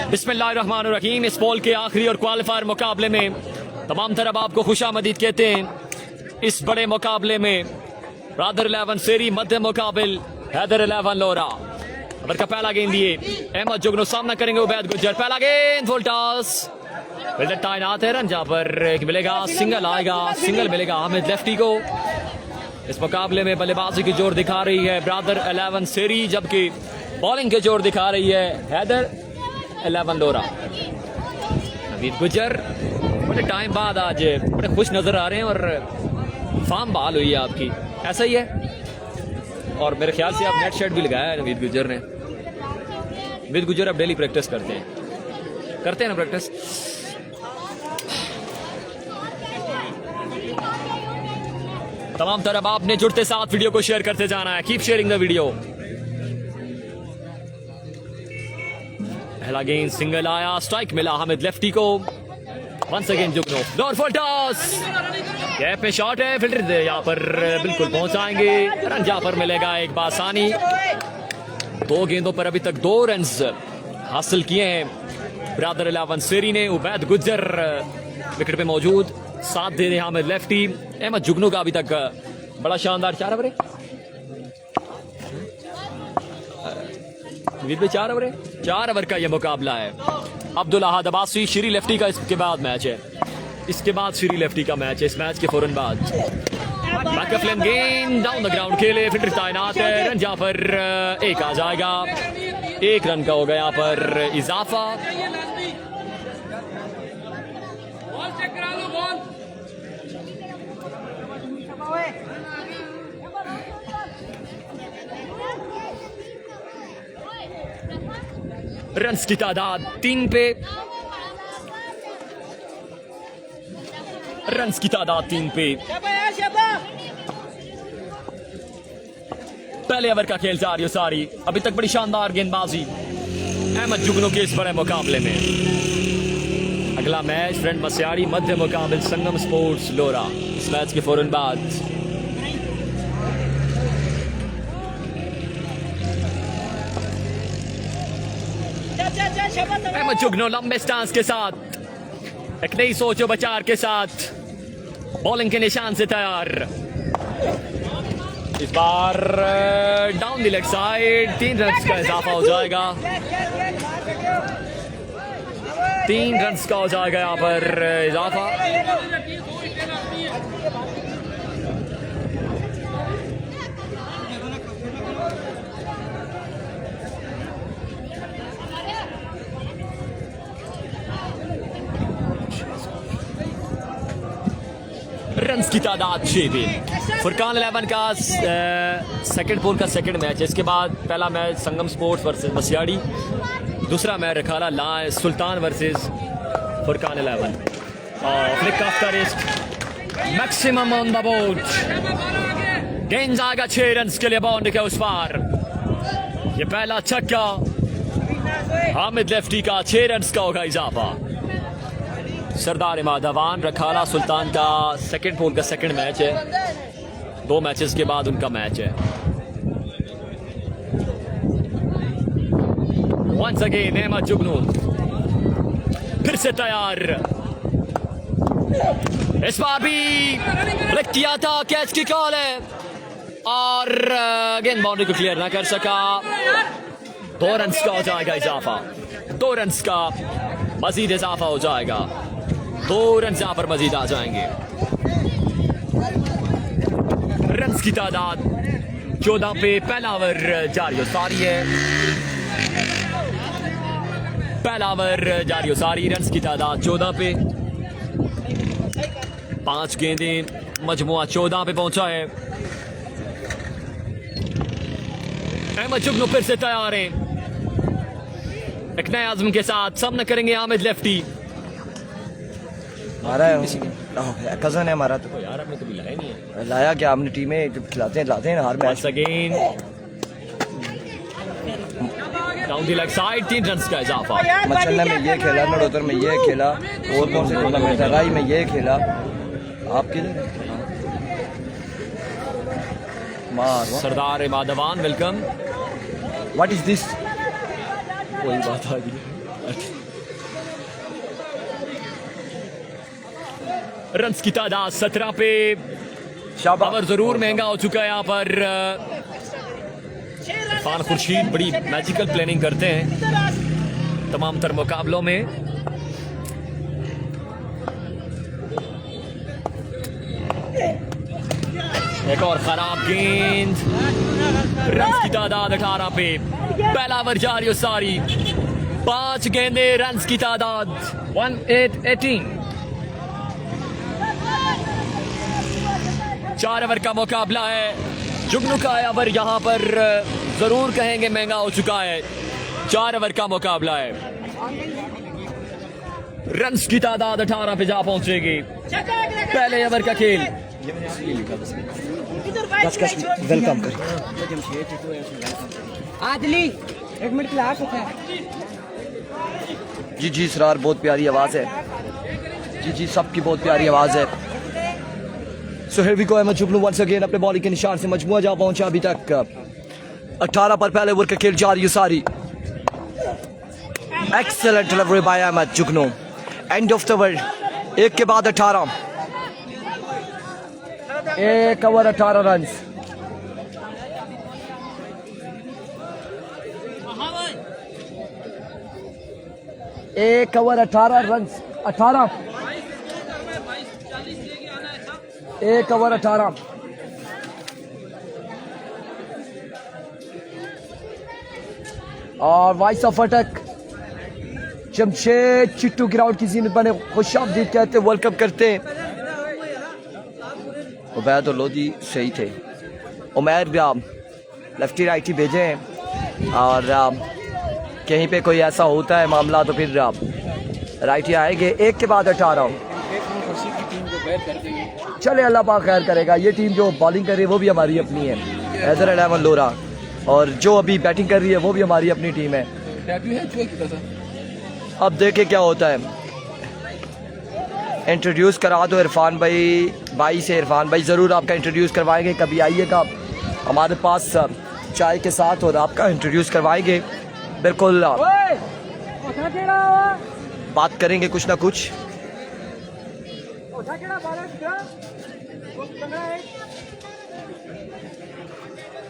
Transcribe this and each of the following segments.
बिस्मिल्लाहिर्रहमानिर्रहीम। इस पोल के आखिरी और क्वालिफायर मुकाबले में तमाम तरफ आपको खुशामदीद कहते हैं। इस बड़े मुकाबले में ब्रदर 11 सेरी मध्य मुकाबिल हैदर 11 लोरा। अबर का पहला गेंद दिए अहमद जुगनू, सामना करेंगे उबैद गुज्जर। पहला गेंद फुल टॉस, तैनात है रन। जहाँ पर मिलेगा सिंगल, आएगा सिंगल मिलेगा हामिद लेफ्टी को। इस मुकाबले में बल्लेबाजी की जोर दिखा रही है ब्रदर 11 सेरी, जबकि बॉलिंग की जोर दिखा रही है हैदर 11 लोरा। नवीद गुज्जर बड़े टाइम बाद आज बड़े खुश नजर आ रहे हैं और फार्म बहाल हुई है आपकी, ऐसा ही है। और मेरे ख्याल से आप नेट शर्ट भी लगाया है नवीद गुज्जर ने। नवीद गुज्जर अब डेली प्रैक्टिस करते हैं ना प्रैक्टिस। तमाम तरफ आपने जुड़ते साथ वीडियो को शेयर करते जाना है। Keep sharing the video. पहला गेंद सिंगल आया, स्ट्राइक मिला हामिद लेफ्टी को। वंस अगेन जुगनू, डोर फुल टॉस, गैप में शॉट है, फील्डर यहाँ पर बिल्कुल पहुंचाएंगे रन। जहाँ पर मिलेगा एक बासानी। 2 गेंदों पर अभी तक 2 रन हासिल किए हैं ब्रदर 11 सेरी ने। उबैद गुज्जर विकेट पे मौजूद, साथ दे रहे हामिद लेफ्टी। अहमद जुगनू का अभी तक बड़ा शानदार 4 ओवर, 4 ओवर का यह मुकाबला है। अब्दुल अहद अब्बासी श्री लेफ्टी का इसके बाद मैच है। इसके बाद श्री लेफ्टी का मैच है, इस मैच के फौरन बाद। बैकअप लेन गेंद डाउन द ग्राउंड खेले, फिल्डर तैनात है रन। जहाँ पर एक आ जाएगा, 1 रन का होगा यहाँ पर इजाफा। रन्स की तादाद 3 पे, रन्स की तादाद 3 पे। पहले ओवर का खेल जारी सारी। अभी तक बड़ी शानदार गेंदबाजी अहमद जुगनू के इस बड़े मुकाबले में। अगला मैच फ्रेंड मसियाड़ी मध्य मुकाबिल संगम स्पोर्ट्स लोरा। इस मैच के फौरन बाद अहमद जुगनू लंबे स्टांस के साथ, एक नई सोचो बचार के साथ बॉलिंग के निशान से तैयार। इस बार down the leg side, 3 run का इजाफा हो जाएगा। 3 रन का हो जाएगा यहाँ पर इजाफा। रन्स की तादाद 6 पे। फुरकान 11 का सेकंड पोल का सेकंड मैच है। इसके बाद पहला मैच संगम स्पोर्ट्स वर्सेस मसियाड़ी, दूसरा मैच रखाला ला सुल्तान वर्सेस फुरकान 11। और flick of the wrist, maximum on the board. गेंद आएगा 6 रन के लिए बाउंड्री के उस पार। ये पहला छक्का हामिद लेफ्टी का, 6 रन का होगा इजाफा। सरदार माधवान रखाला सुल्तान का सेकंड पोल का सेकंड मैच है। 2 मैचेस के बाद उनका मैच है। वंस अगेन अहमद जुगनू फिर से तैयार। इस बार भी ब्रेक किया था, कैच की कॉल है और गेंद बाउंड्री को क्लियर ना कर सका। 2 रन का हो जाएगा इजाफा। 2 रन का मजीद इजाफा हो जाएगा। 2 रन यहाँ पर मजीद आ जाएंगे। रन्स की तादाद 14 पे। पहला ओवर जारी सारी है। पहला ओवर जारी सारी, रन्स की तादाद 14 पे। 5 गेंदें, मजमुआ 14 पे पहुंचा है। अहमद जुगनू फिर से तैयार हैं, एक नए आज़म के साथ सामना करेंगे हामिद लेफ्टी। हमारा कजन है हमारा। तो यार आपने कभी लाया नहीं है। लाया क्या, हमने टीमें खिलाते हैं हर match. Again down the leg side, 3 run का इजाफा। मचल्ला में ये खेला, नड़ोतर में ये खेला, और कौन से टूर्नामेंट है, राई में ये खेला। आप किधर सरदार माधवान, वेलकम। What is this? वही बात आ गई। रन्स की तादाद 17 पे। शाबाश। ओवर जरूर महंगा हो चुका है यहाँ पर। इरफान खुर्शीद बड़ी मैजिकल प्लानिंग करते हैं तमाम तर मुकाबलों में। एक और खराब गेंद। रन्स की तादाद 18 पे। पहला ओवर जारी सारी। 5 गेंदे, रन्स की तादाद 18। 4 ओवर का मुकाबला है। जुगनू का ओवर यहाँ पर जरूर कहेंगे महंगा हो चुका है। 4 ओवर का मुकाबला है। रन्स की तादाद 18 पे जा पहुंचेगी। पहले ओवर का खेल। वेलकम कर। आदली 1 मिनट क्लास होता है। जी जी इसरार, बहुत प्यारी आवाज़ है। जी जी सबकी बहुत प्यारी आवाज़ है। So here we go. Ahmed Jugnu once again अपने बॉलिंग के निशान से मजमुआ जा पहुंचा अभी तक 18 पर। पहले ओवर का खेल जारी सारी। Excellent delivery bye Ahmad Jugnu. End of the over. 1 के बाद 18। 1 ओवर 18 रन। एक ओवर 18 रन। 18 1 ओवर 18। और वॉइस ऑफ अटक जमशेद चिट्टू ग्राउंड की जीनत बने खुशामदीद कहते वेलकम करते। उबैद और लोधी सही थे। उमैर लेफ्टी राइटी भेजे हैं और कहीं पे कोई ऐसा होता है मामला तो फिर राइटी आएंगे। 1 के बाद 18। चले अल्लाह पाक खैर करेगा। ये टीम जो बॉलिंग कर रही है वो भी हमारी अपनी है। हैदर अलेवन लोरा। और जो अभी बैटिंग कर रही है वो भी हमारी अपनी टीम है। अब देखे क्या होता है। इंट्रोड्यूस करा दो इरफान भाई से। इरफान भाई ज़रूर आपका इंट्रोड्यूस करवाएंगे। कभी आइएगा हमारे पास चाय के साथ और आपका इंट्रोड्यूस करवाएंगे। बिल्कुल बात करेंगे कुछ ना कुछ।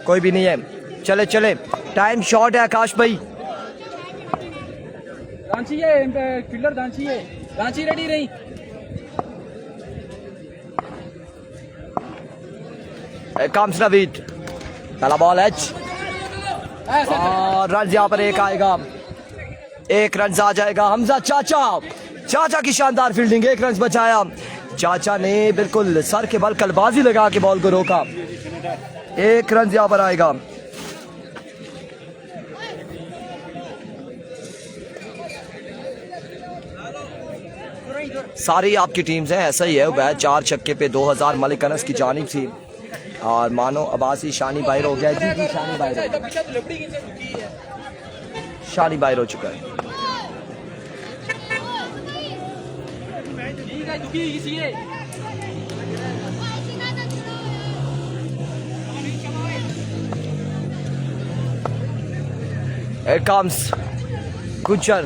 कोई भी नहीं है। चले चले टाइम शॉर्ट है आकाश भाई। रांची है फील्डर। रांची है। रांची रेडी रही। कम्स नवीद। पहला बॉल एच और रन यहाँ पर 1 आएगा। 1 रन आ जाएगा। हमजा चाचा की शानदार फील्डिंग। 1 रन बचाया। चाचा ने बिल्कुल सर के बल कलबाजी लगा के बॉल को रोका। 1 रन यहाँ पर आएगा। सारी आपकी टीम्स हैं ऐसा ही है। वह 4 छक्के पे 2000 मलिक अनस की जानिब थी और मानो अब्बासी शानी बाहर हो गया। जी शानी बाहर हो चुका है। Here comes Gujar.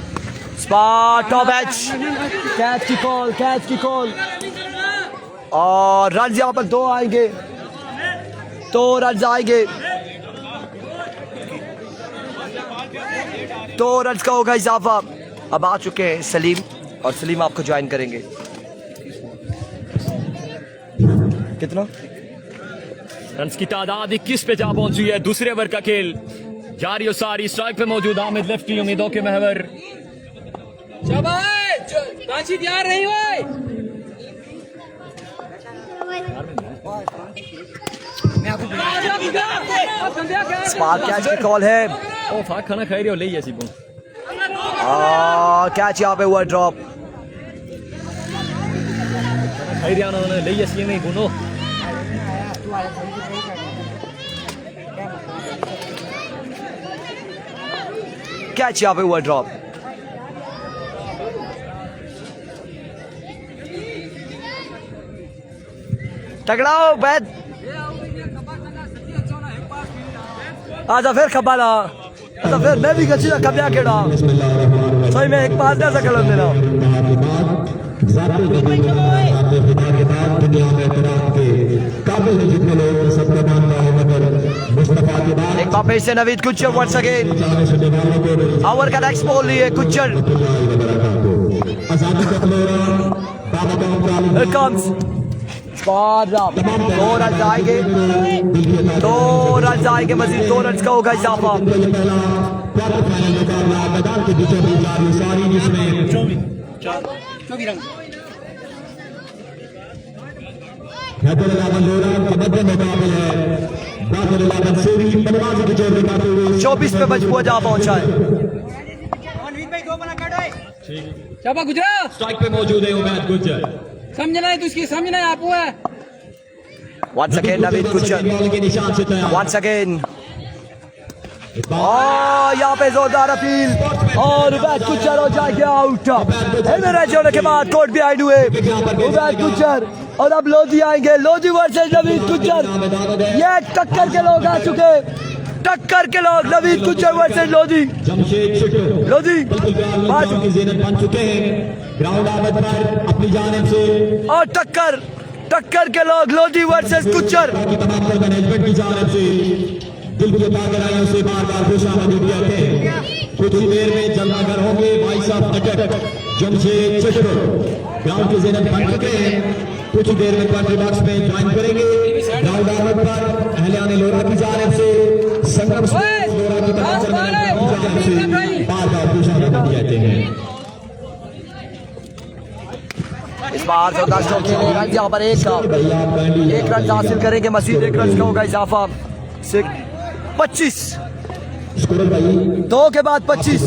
Spot of edge. Catch की कॉल। और रन यहाँ पर 2 आएंगे। 2 रन आएंगे। 2 रन का होगा इजाफा। अब आ चुके हैं सलीम और सलीम आपको ज्वाइन करेंगे। कितना रन्स की तादाद 21 पे जा पहुंची है। दूसरे ओवर का खेल जारी और सारी। स्ट्राइक पे मौजूद आमिद लेफ्टी उम्मीदों के महवर। रांची तैयार रही हुई। स्पार्क कैच की कॉल है। ओ फाक खाना खाई रही हो ले ऐसी बो। कैच यहाँ पे हुआ ड्रॉप। खाई रही ना ले ऐसी नहीं बुनो। कैच यहाँ पे हुआ ड्रॉप। तगड़ाओ बैद। आजा फिर खबाला। तो फिर मैं भी कच्ची कब्जा केड़ा सही में एक पास ऐसा कर देना एक बार फिर से नवीद कुचर वंस अगेन ओवर का नेक्स्ट बॉल लिए कुचर Here comes दो रन आएंगे मजीद 2 रन का होगा इजाफा चौबीस पे मजबूर जा पहुंचा है शाबाश गुजरात स्ट्राइक पे मौजूद है उमैद गुज्जर समझना है तो इसकी समझना है आपको है Once again Naveed कुचर Once again यहाँ पे जोरदार अपील और उमैद कुचर हो जाएगा आउट मैच होने के बाद कोर्ट बिहाइंड हुए उमैद कुचर और अब लोधी आएंगे लोधी वर्सेस नवीद कुचर ये टक्कर के लोग आ चुके टक्कर के लोग नवीद कुचर वर्सेस लोधी लोधी बन चुके हैं ग्राउंड आमद पर अपनी जानिब से और टक्कर के लोग लोधी वर्सेस कुचर की तमाम मैनेजमेंट की जानिब से दिल की गहराइयों से बार-बार खुशामदीद कहते हैं कुछ ही देर में जलवागर होंगे भाई साहब अटक जमशेद चटो ग्राउंड के ज़ेनत बन चुके हैं कुछ ही देर में कमेंट्री बॉक्स में ज्वाइन करेंगे ग्राउंड आमद पर अहलियान लोरा की जानिब से संगम लोरा की तमाम मैनेजमेंट से बार-बार खुशामदीद कहते हैं इस बार जोरदार स्ट्रोक खेलेगा यहाँ पर एक रन हासिल करेंगे मजीद 1 रन का होगा इजाफा 25 2 के बाद 25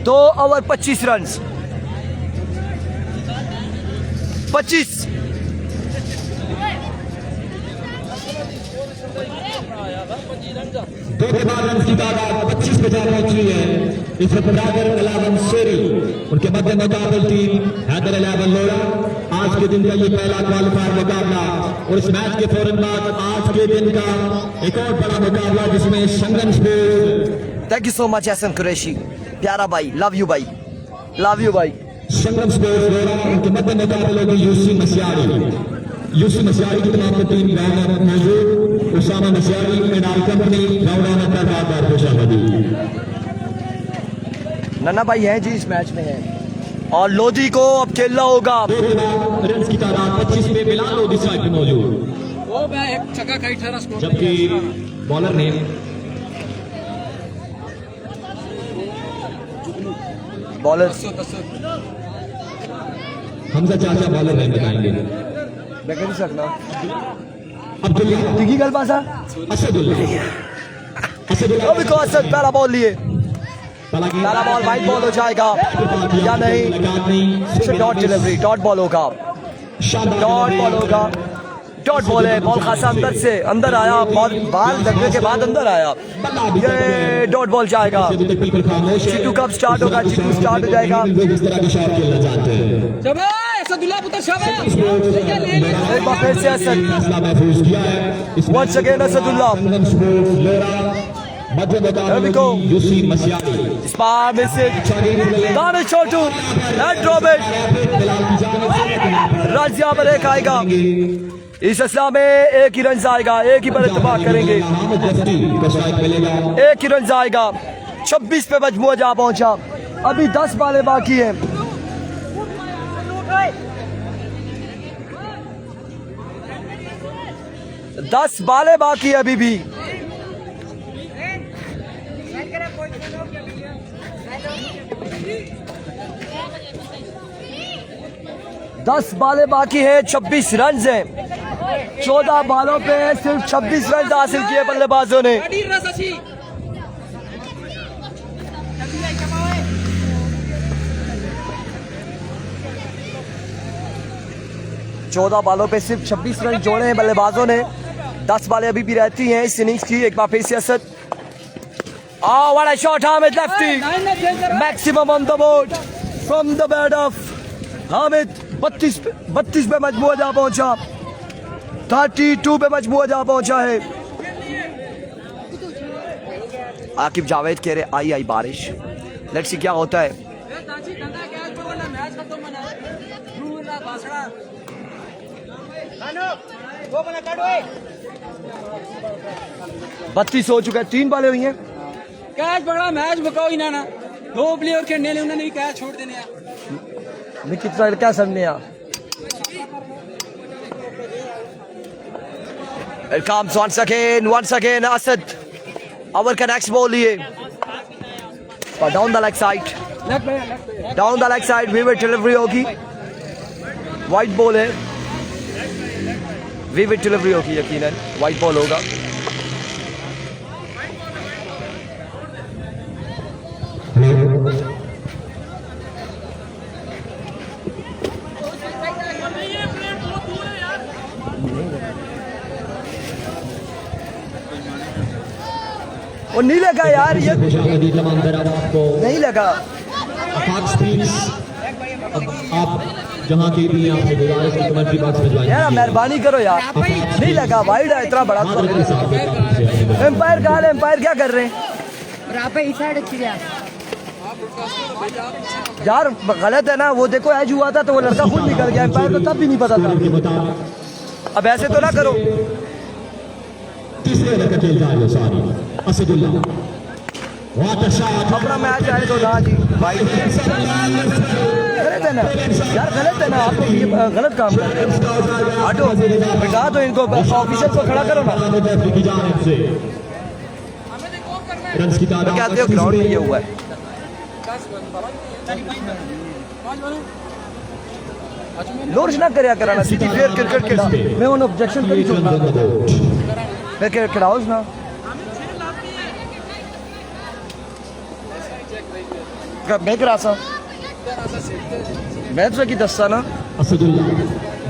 2 ओवर 25 रन 25 2 के बाद रन की तादाद 25 पे जा पहुंची है इस वक्त बराबर 11 शेरी उनके मध्य मुकाबल टीम हैदर 11 लोरा आज के दिन का ये पहला क्वालिफायर मुकाबला और इस मैच के फौरन बाद आज के दिन का एक और बड़ा मुकाबला जिसमें Sangam sports thank you so much Ehsan Qureshi प्यारा भाई लव यू भाई संगम स्पोर्ट्स लोरा उनके मध्य मुकाबल होगी यूसी मसियारी की तमाम टीम ग्राउंड में मौजूद उसामा मसियारी एंड कंपनी ग्राउंड में बार-बार खुशामदीद नन्ना भाई हैं जी इस मैच में हैं और लोधी को अब खेलना होगा रन की तादाद 25 पे बिलाल लोधी साइड पे मौजूद वो मैं एक छक्का का 18 स्कोर जबकि बॉलर ने बॉलर हमजा चाचा बॉलर नहीं बताएंगे मैं कह नहीं सकता अब्दुल्ला दिखी गल पासा असदुल्ला अभी को असद पहला बॉल लिए पहला बॉल वाइड बॉल हो जाएगा या नहीं डॉट डिलीवरी डॉट बॉल होगा डॉट बॉल है बॉल खासा अंदर आया बॉल बाल लगने के बाद अंदर आया ये डॉट बॉल जाएगा चिट्टू कब स्टार्ट होगा चिट्टू स्टार्ट हो जाएगा इस तरह की शॉट खेलना चाहते हैं शाबाश असदुल्ला पुत्र शाबाश एक बार फिर से असद फैसला महफूज किया है वंस अगेन असदुल्ला संगम स्पोर्ट्स लोरा मध्य मुकाबले यूसी मसियारी इस बार में से दानिश छोटू एंड रॉबर्ट रन यहाँ पर एक आएगा इस असला में एक ही रन आएगा एक ही पर इत्तेफाक करेंगे एक ही रन आएगा 26 पे मजमूआ जा पहुंचा अभी 10 बालें बाकी हैं दस बालें बाकी है अभी भी 10 बालें बाकी है 26 रन हैं 14 बालों पे सिर्फ 26 रन हासिल किए बल्लेबाजों ने। चौदह बालों पे सिर्फ 26 रन जोड़े हैं बल्लेबाजों ने। 10 बालें अभी भी रहती हैं इस इनिंग्स की। एक बार फिर से Asad, oh what a shot, Hamid lefty, maximum on the board from the bat of Hamid। 32 पे मजमूआ जा पहुंचा। 32 पे मजमूआ जा पहुंचा है। आकिब जावेद कह रहे आई आई बारिश, लेट्स सी क्या होता है। बत्तीस हो चुका है, 3 बालें हुई हैं। कैच पकड़ा, मैच बकाओ ही ना 2 प्लेयर खेलने ले, उन्होंने भी कैच छोड़ देने कितना क्या समझने It comes once again Asad our next ball here but down the leg side vivid delivery होगी, white ball है, vivid delivery होगी, यकीनन white ball होगा। वो नहीं लगा यार, ये नहीं लगा। आप जहां के भी आपसे गुजारिश है कमेंट्री बॉक्स में ज्वाइन यार मेहरबानी करो यार, नहीं लगा, वाइड है इतना बड़ा। एम्पायर कहाँ है, एम्पायर क्या कर रहे हैं यार? गलत है ना, वो देखो एज हुआ था तो वो लड़का खुद निकल गया, एम्पायर को तब भी नहीं पता था। अब ऐसे तो ना करो। तीसरे रन खेल जा रहे सारी असदुल्लाह अपना मैच आए तो ना जी भाई, गलत है ना यार, गलत है ना, आप लोग ये गलत काम कर रहे हो। हटो बिठा दो इनको, ऑफिसर को खड़ा करो ना। रन की तादाद कहते हो ग्राउंड में ये हुआ है। लोर्ज ना करया कराना सीधी प्लेयर क्रिकेट खेला, मैं उन ऑब्जेक्शन करी चुका मैं खिलाओ ना। मैं करा सा मैं तो की दस्ता ना। असदुल्लाह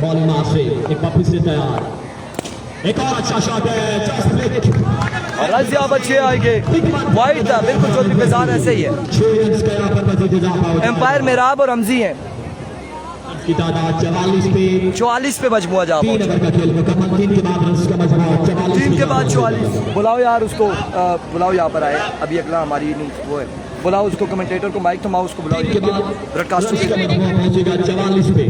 बॉल मार से एक वापस से तैयार, एक और अच्छा शॉट है, जस्ट फ्लिक और रन यहाँ बच्चे आएंगे, वाइड था बिल्कुल, चौधरी फैजान ऐसे ही है। 6 रन का यहाँ पर मजीद इजाफा हो, एम्पायर मेराब और रमजी हैं। की तादाद 44 पे मजमुआ जा 3 ओवर का खेल मुकम्मल, 3 के बाद रन का मजमूआ 44 3 के बाद 44। बुलाओ यार उसको, बुलाओ यहाँ पर आए, अभी अगला हमारी वो है, बुलाओ उसको, कमेंटेटर को माइक थमाओ, उसको बुलाओ, के बाद ब्रॉडकास्टिंग का मजमूआ पहुंचेगा 44 पे।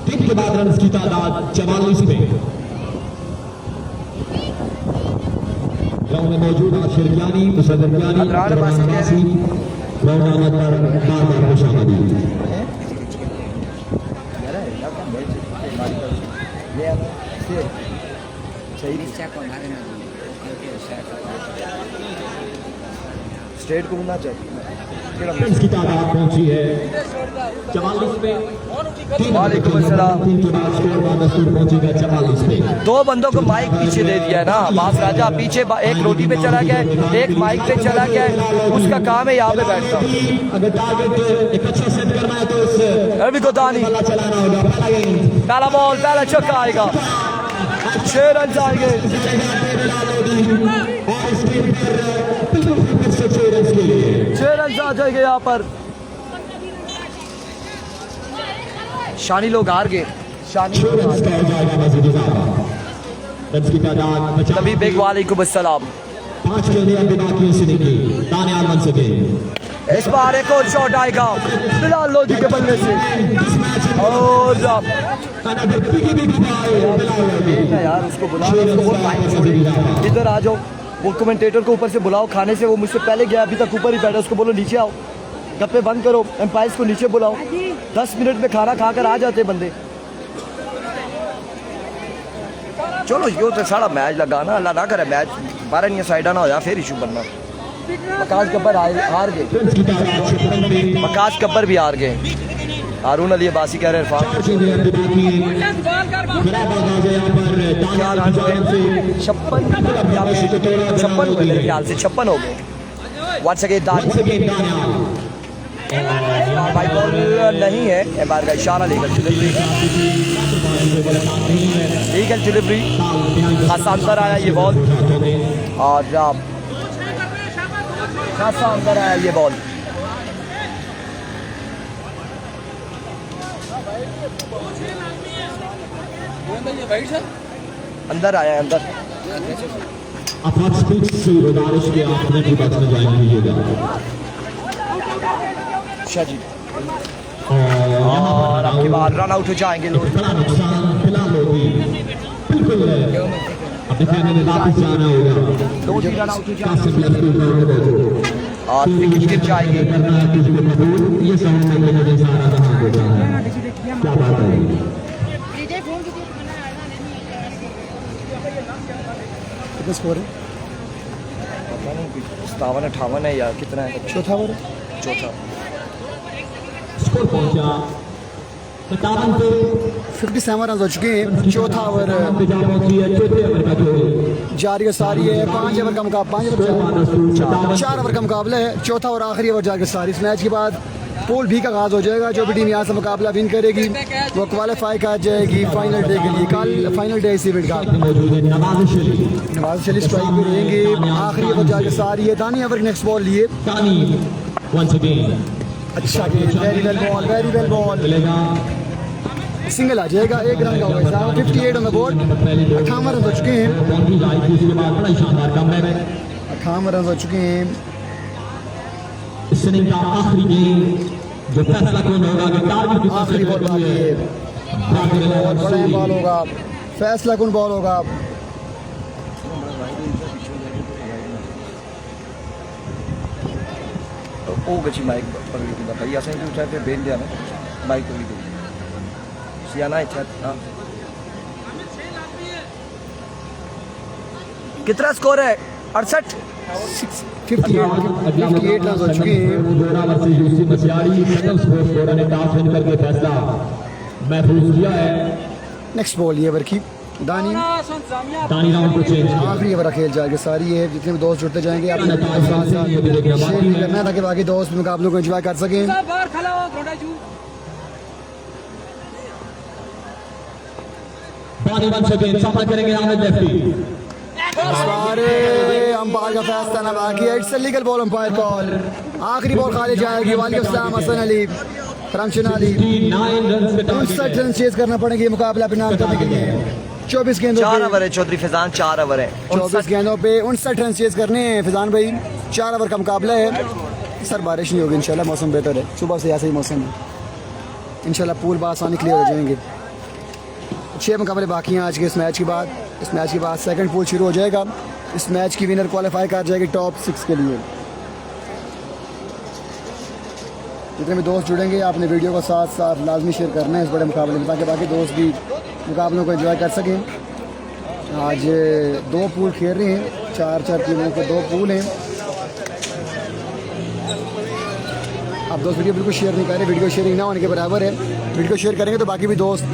तीन के बाद रन की तादाद 44 पे। ग्राउंड में मौजूद शिरकियानी, मुसद्दकियानी, ग्राउंड आमद पर बार-बार खुशामदी। स्टेट को होना चाहिए। रन की तादाद पहुंची है 44 पे। वालेकुम अस्सलाम। 3 के बाद स्कोर बादस्तूर पहुंचेगा 44 पे। 2 बंदों को माइक पीछे दे दिया है ना, बास राजा पीछे एक रोटी पे चला गया, एक माइक पे चला गया, उसका काम है यहाँ पे बैठना। अगर टारगेट एक अच्छा सेट करना है तो उस अभी गोदानी वाला चलाना होगा। पहला गेंद, पहला बॉल, पहला छक्का आएगा, 6 रन आएंगे। और इस गेंद पर बिल्कुल फिर से 6 रन के लिए 6 रन आ जाएंगे यहाँ पर। शानी लोग हार गए, शानी 6 रन का हो जाएगा मजीद इजाफा। रन की तादाद 50। तभी बेग वालेकुम अस्सलाम। 5 गेंदें अभी बाकी हैं सीने की, दानियाल बन सके। इस बार एक और शॉट आएगा बिलाल लोधी के बल्ले से, और यार उसको बुलाओ, उसको बोल माइक छोड़े, इधर आ जाओ। वो कमेंटेटर को ऊपर से बुलाओ, खाने से वो मुझसे पहले गया, अभी तक ऊपर ही बैठा, उसको बोलो नीचे आओ, गप्पे बंद करो, एम्पायर्स को नीचे बुलाओ। 10 मिनट में खाना खाकर आ जाते बंदे। चलो यो तो सारा मैच लगाना, अल्लाह ना करे मैच 12 नहीं साइडा ना हो जाए, फिर इशू बनना। मकास गब्बर हार गए, मकास गब्बर भी हार गए। हारून अली अब्बासी कह रहे इरफान 56 मेरे ख्याल से 56 हो गए। वंस अगेन भाई बॉल नहीं है, एमआर का इशारा लेकर लीगल डिलीवरी आसान पर आया ये बॉल। और खासा अंदर आया ये बॉल। अंदर आया अंदर। अपार्ट स्पीच से गुजारिश के आपने की बात में ज्वाइन कीजिएगा। अच्छा जी। और आपके बाद रन आउट हो जाएंगे लोग। बड़ा नुकसान फिलहाल होगी, बिल्कुल अब डिफेंडर ने वापस जाना होगा। दो ही रन आउट हो कासिम जाएंगे लफ्ती ग्राउंड में बैठो। और विकेट गिर जाएगी। करना है किसी को कबूल, ये साउंड नहीं मुझे सारा रहा होगा। क्या बात है? कितना स्कोर है? पता नहीं, 57-58 है या कितना है? चौथा ओवर। चौथा। स्कोर पहुंचा 57 पे 57 रन हो चुके हैं। चौथा ओवर पहुंची है, चौथे ओवर का खेल। जारी का सारी है। 5 ओवर का मुकाबला, 4 ओवर का मुकाबला है। चौथा और आखिरी ओवर जाकर सारी। इस मैच के बाद पूल भी का आगाज हो जाएगा। जो भी टीम यहाँ से मुकाबला विन करेगी वो क्वालिफाई कर जाएगी फाइनल डे के लिए। कल फाइनल डे इस इवेंट का। मौजूद है नवाज शरीफ स्ट्राइक पे रहेंगे। आखिरी ओवर जाकर सारी है। दानी ओवर नेक्स्ट बॉल लिए। तानी वंस अगेन अच्छा गेंद, वेरी वेल बॉल। मिलेगा सिंगल आ जाएगा। 1 रन का होगा। 58 ऑन द बोर्ड। 58 रन हो चुके हैं। बाउंड्री आई थी, उसके बाद बड़ा ही शानदार कमरे में 58 रन हो चुके हैं। इस इनिंग का आखिरी गेम जो फैसला कौन होगा कि टारगेट कितना आखिरी बॉल बाकी है। बहुत बड़ा बॉल होगा। फैसला कौन बॉल होगा? ओ गची माइक पकड़ी थी भाई ऐसे ही उठा के बेल दिया ना माइक पकड़ी थी सियाना अच्छा। कितना स्कोर है? 68। 58 रन हो चुके हैं। जोड़ा वर्सेस यूसी मसियारी सेकंड स्कोर ने टॉस विन करके फैसला महफूज किया है। नेक्स्ट बॉल ये ओवर की। दानी तानी राउंड को चेंज किया। आखिरी ओवर खेल जाएगा सारी है। जितने भी दोस्त जुड़ते जाएंगे आप शेयर करना है ताकि बाकी दोस्त मुकाबलों को एंजॉय कर सकें। बानी वंस अगेन सामना करेंगे आमिर लेफ्टी। सारे अंपायर का फैसला ना बाकी है। It's legal ball umpire call. आखिरी बॉल खाली जाएगी। वालेकुम अस्सलाम हसन अली फरमशन अली। 59 रन चेज करना पड़ेंगे मुकाबला अपने नाम करने के लिए। 24 गेंदों 4 पे ओवर है चौधरी फैजान। 4 ओवर है। 24 गेंदों पे 59 रन चेज करने हैं फैजान भाई। 4 ओवर का मुकाबला है। सर बारिश नहीं होगी इंशाल्लाह। मौसम बेहतर है। सुबह से ऐसा ही मौसम है। इंशाल्लाह पूल बासानी क्लियर हो जाएंगे। 6 मुकाबले बाकी हैं आज के इस मैच के बाद। इस मैच के बाद सेकंड पूल शुरू हो जाएगा। इस मैच की विनर क्वालिफाई कर जाएगी टॉप 6 के लिए। जितने भी दोस्त जुड़ेंगे आपने वीडियो को साथ साथ लाजमी शेयर करना है इस बड़े मुकाबले में ताकि बाकी दोस्त भी मुकाबलों को एंजॉय कर सकें। आज 2 पूल खेल रहे हैं। 4-4 टीमों के 2 पूल हैं। आप दोस्त वीडियो बिल्कुल शेयर नहीं कर रहे। वीडियो शेयरिंग ना होने के बराबर है। वीडियो शेयर करेंगे तो बाकी भी दोस्त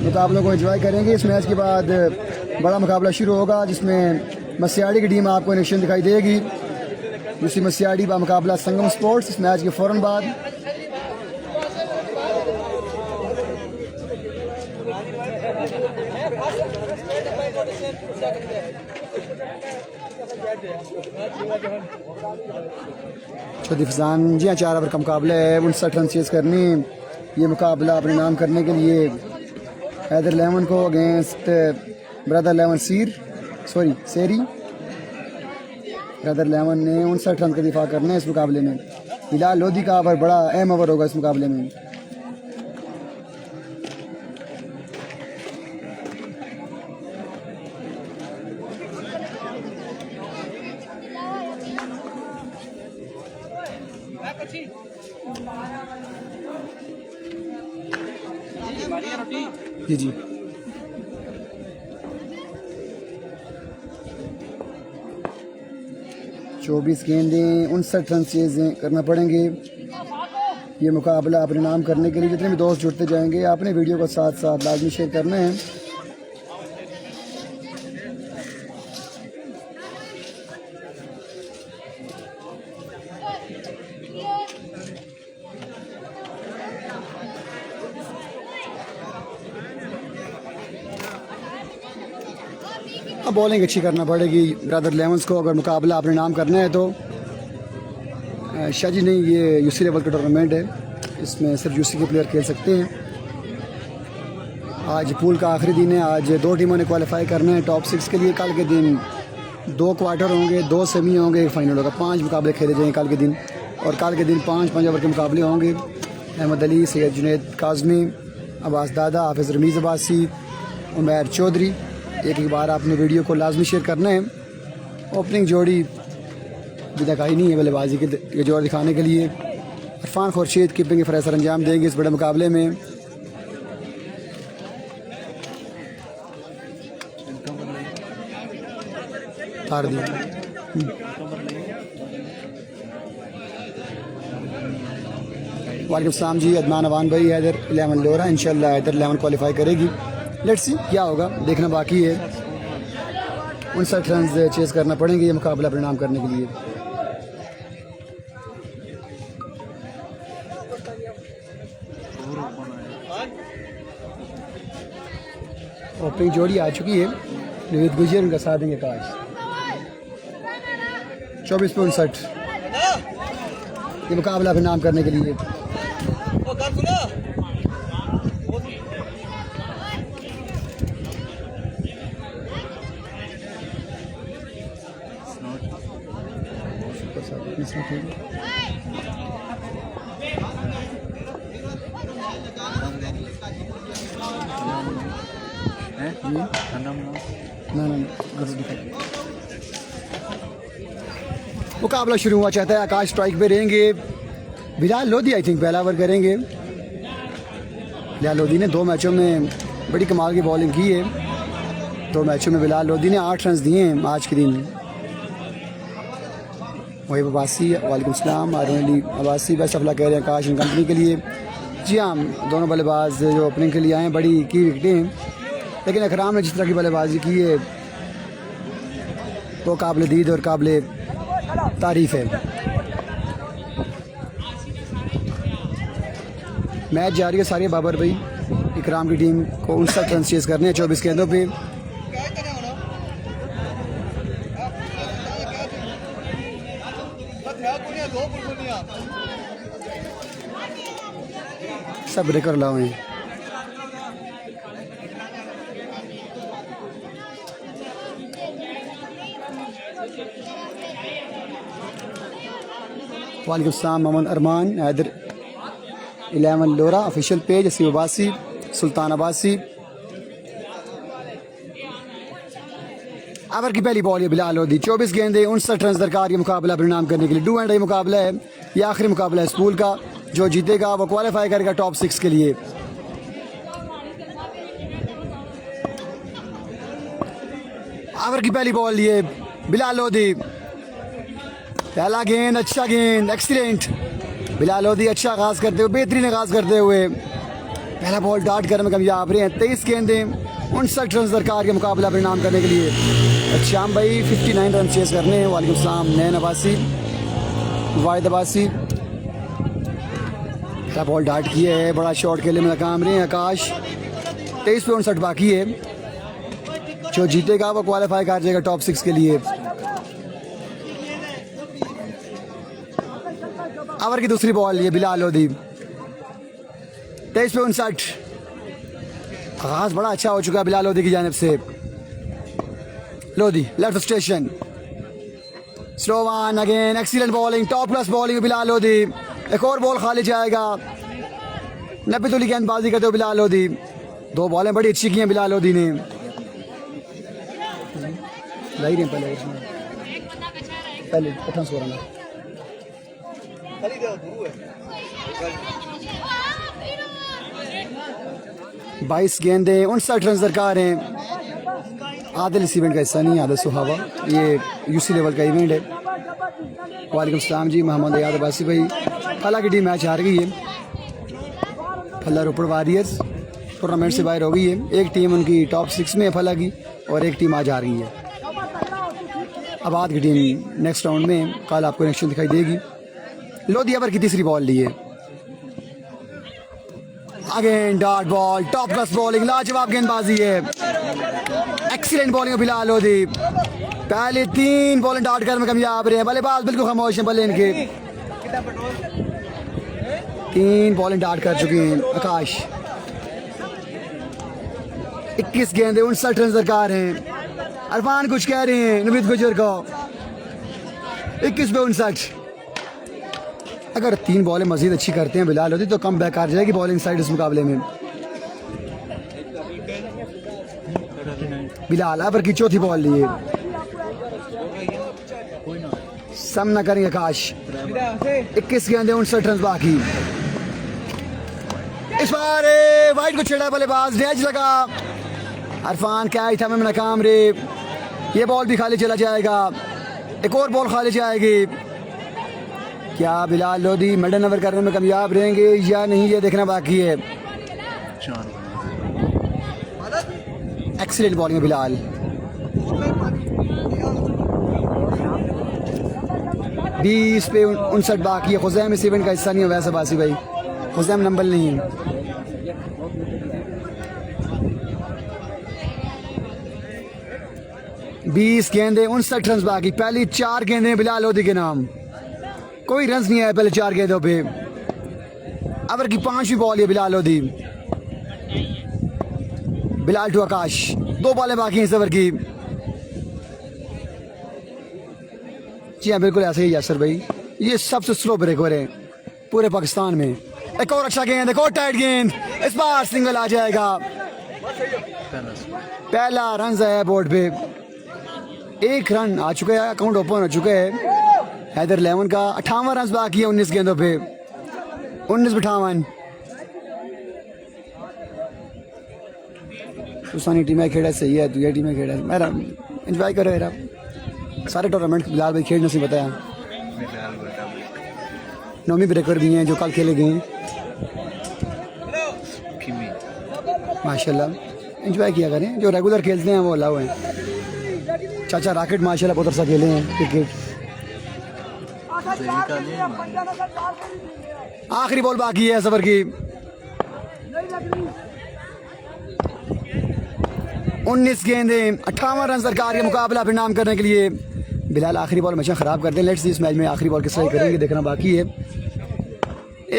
मुकाबलों को एंजॉय करेंगे। इस मैच के बाद बड़ा मुकाबला शुरू होगा जिसमें मसियाड़ी की टीम आपको नेशन दिखाई देगी। दूसरी मसियाड़ी का मुकाबला संगम स्पोर्ट्स। इस मैच के फ़ौरन बाद चौधरी फैजान जी हाँ 4 ओवर का मुकाबला है। 59 रन चेज करने। ये मुकाबला अपने नाम करने के लिए हैदर लेमन को अगेंस्ट ब्रदर लेमन सेरी। ब्रदर लेमन ने 59 रन का दिफा करना है इस मुकाबले में। बिलाल लोधी का ओवर बड़ा अहम ओवर होगा इस मुकाबले में। जी जी 24 गेंदें 59 रन चेज करना पड़ेंगे। ये मुकाबला अपने नाम करने के लिए जितने भी दोस्त जुड़ते जाएंगे आपने वीडियो को साथ साथ लाजमी शेयर करना है। अब बॉलिंग अच्छी करना पड़ेगी ब्रदर लेमन्स को अगर मुकाबला अपने नाम करना है तो। शाहजी नहीं, ये यूसी लेवल का टूर्नामेंट है, इसमें सिर्फ यूसी के प्लेयर खेल सकते हैं। आज पूल का आखिरी दिन है, आज 2 टीमों ने क्वालिफाई करना है टॉप 6 के लिए। कल के दिन 2 क्वार्टर होंगे, 2 सेमी होंगे, एक फाइनल होगा। 5 मुकाबले खेले जाएंगे कल के दिन, और कल के दिन 5 ओवर के मुकाबले होंगे। अहमद अली, सैयद जुनैद काज़मी, अब्बास दादा, हाफिज़ रमीज़ अब्बासी, उमैर चौधरी। एक बार आपने वीडियो को लाजमी शेयर करना है। ओपनिंग जोड़ी अभी तक आई नहीं है बल्लेबाजी के जोड़ दिखाने के लिए। इरफान खुर्शीद कीपिंग फ़रेज सर अंजाम देंगे इस बड़े मुकाबले में। तार दिया वालेकुम सलाम जी, अदनान अवान भाई। हैदर 11 लोरा, इंशाल्लाह हैदर 11 क्वालिफाई करेगी। लेट्स सी क्या होगा, देखना बाकी है। 59 रन चेस करना पड़ेंगे ये मुकाबला परिणाम करने के लिए। ओपनिंग जोड़ी आ चुकी है, नवीद गुजर उनका साथ देंगे काज। 24 पे 59 ये मुकाबला परिणाम करने के लिए। मुकाबला शुरू हुआ चाहता है। आकाश स्ट्राइक पे रहेंगे, बिलाल लोधी आई थिंक पहला ओवर करेंगे। बिलाल लोधी ने 2 मैचों में बड़ी कमाल की बॉलिंग की है। 2 मैचों में बिलाल लोधी ने 8 रन दिए हैं आज के दिन। वही अब्बासी, वालेकुम सलाम। Aaron Ali Abbasi best of luck कह रहे हैं आकाश एंड कंपनी के लिए। जी हाँ, दोनों बल्लेबाज जो ओपनिंग के लिए आए हैं बड़ी की विकेटें हैं, लेकिन अकराम ने जिस तरह की बल्लेबाजी की है तो काबिल दीद और काबिल तारीफ़ है। मैच जारी है। सारे बाबर भाई इकराम की टीम को 59 रन चेस करने हैं 24 गेंदों पे। सब ब्रेकर लाओ हैं। वालेकुम सलाम मोहम्मद अरमान, हैदर 11 लोरा ऑफिशियल पेज, असीम अब्बासी, सुल्तान अब्बासी। ओवर की पहली बॉल ये बिलाल लोधी। 24 गेंदे 59 रन दरकार ये मुकाबला परिणाम करने के लिए। डू एंड डाई मुकाबला है, ये आखिरी मुकाबला है इस पूल का। जो जीतेगा वो क्वालिफाई करेगा टॉप 6 के लिए। ओवर की पहली बॉल ये बिलाल लोधी। पहला गेंद, अच्छा गेंद, एक्सीलेंट। बिलाल लोधी अच्छा आगाज करते हुए, बेहतरीन आगाज करते हुए पहला बॉल डाट कर में कामयाब रहे हैं। 23 गेंदें 59 रन दरकार के मुकाबला परिणाम करने के लिए। शाम भाई 59 रन चेस करने हैं। वालेकुम सलाम। नैन अब्बासी, वाहिद अब्बासी पहला बॉल डाट किया है, बड़ा शॉट खेलने में नाकाम रहे हैं आकाश। 23 पे 59 बाकी है। जो जीतेगा वो क्वालिफाई कर जाएगा टॉप 6 के लिए। ओवर की दूसरी बॉल ये बिलाल लोधी। 23 पे 59 आगाज बड़ा अच्छा हो चुका है बिलाल लोधी की जानिब से। Lodhi left station, slow one again, excellent bowling, top class bowling Bilal Lodhi. एक और बॉल खाली जाएगा। 90 तुली गेंदबाजी करते हो बिलाल लोधी। 2 बॉलें बड़ी अच्छी की हैं बिलाल लोधी ने। पहले 22 गेंदे 59 रन दरकार हैं। आदिल इस इवेंट का हिस्सा नहीं है, आदिल सुहावा, ये यूसी लेवल का इवेंट है। वालेकुम सलाम जी, मोहम्मद याद अब्बासी भाई। फला की टीम मैच हार गई है। फला रोपड़ वॉरियर्स टूर्नामेंट से बाहर हो गई है। एक टीम उनकी टॉप 6 में है फला की, और एक टीम आज हार गई है। अब आज की टीम नेक्स्ट राउंड में कल आपको नेक्स्ट दिखाई देगी। लोधी ओवर की तीसरी बॉल ली है। Again dot ball, top class bowling, लाजवाब गेंदबाजी है, एक्सीलेंट बॉलिंग बिलाल लोधी। पहले 3 बॉलें डॉट कर में कामयाब रहे हैं। बल्लेबाज बिल्कुल खामोश हैं, बल्ले इनके 3 बॉलें डाट कर चुके हैं आकाश। 21 गेंदे 59 रन दरकार हैं। अरफान कुछ कह रहे हैं नवीद गुजर को। 21 पे 59। अगर 3 बॉलें मजीद अच्छी करते हैं बिलाल लोधी तो कम बैक आ जाएगी बॉलिंग साइड इस मुकाबले में। बिलाल अबर की चौथी बॉल लिए सामना करेंगे आकाश। 21 गेंदे 59 रन बाकी। इस बार वाइट को छेड़ा बल्लेबाज डैज लगा। अरफान कैच था में नाकाम रे। ये बॉल भी खाली चला जाएगा। एक और बॉल खाली जाएगी। क्या बिलाल लोधी मिडल ओवर करने में कामयाब रहेंगे या नहीं ये देखना बाकी है। एक्सीलेंट बॉलिंग है बिलाल। बीस पे 59 बाकी है। खुजैम इस इवेंट का हिस्सा नहीं है वैसे बासी भाई। खुजैम नंबर नहीं है। बीस गेंदे 59 रन बाकी। पहली 4 गेंदें बिलाल लोधी के नाम। कोई रन नहीं आया पहले 4 गेंदों पे। ओवर की 5वीं बॉल है बिलाल लोधी। बिलाल टू आकाश। 2 बॉलें बाकी हैं इस ओवर की। जी हाँ बिल्कुल ऐसे ही यासर भाई। ये सबसे स्लो ब्रेकर है पूरे पाकिस्तान में। एक और अच्छा गेंद, एक और टाइट गेंद। इस बार सिंगल आ जाएगा। पहला रन है बोर्ड पे। 1 रन आ चुका है। अकाउंट ओपन हो चुका है हैदर 11 का। 58 रन बाकी है 19 गेंदों पे। 19-58। तुसानी टीम में खेड़ा सही है। तू ये टीम में खेड़ा मेरा एंजॉय करो यार। सारे टूर्नामेंट बिलाल भाई खेलने से बताया। नौमी ब्रेकर भी हैं जो कल खेले गए हैं। माशाल्लाह एंजॉय किया करें। जो रेगुलर खेलते हैं वो अलाउ हैं। चाचा रॉकेट माशाल्लाह बहुत अच्छा खेले हैं क्रिकेट। आखिरी बॉल बाकी है सफर की। 19 गेंदे 58 रन सरकार के मुकाबला फिर नाम करने के लिए। बिलाल आखिरी बॉल हमेशा ख़राब करते हैं। लेट्स सी इस मैच में आखिरी बॉल किस तरह करेंगे देखना बाकी है।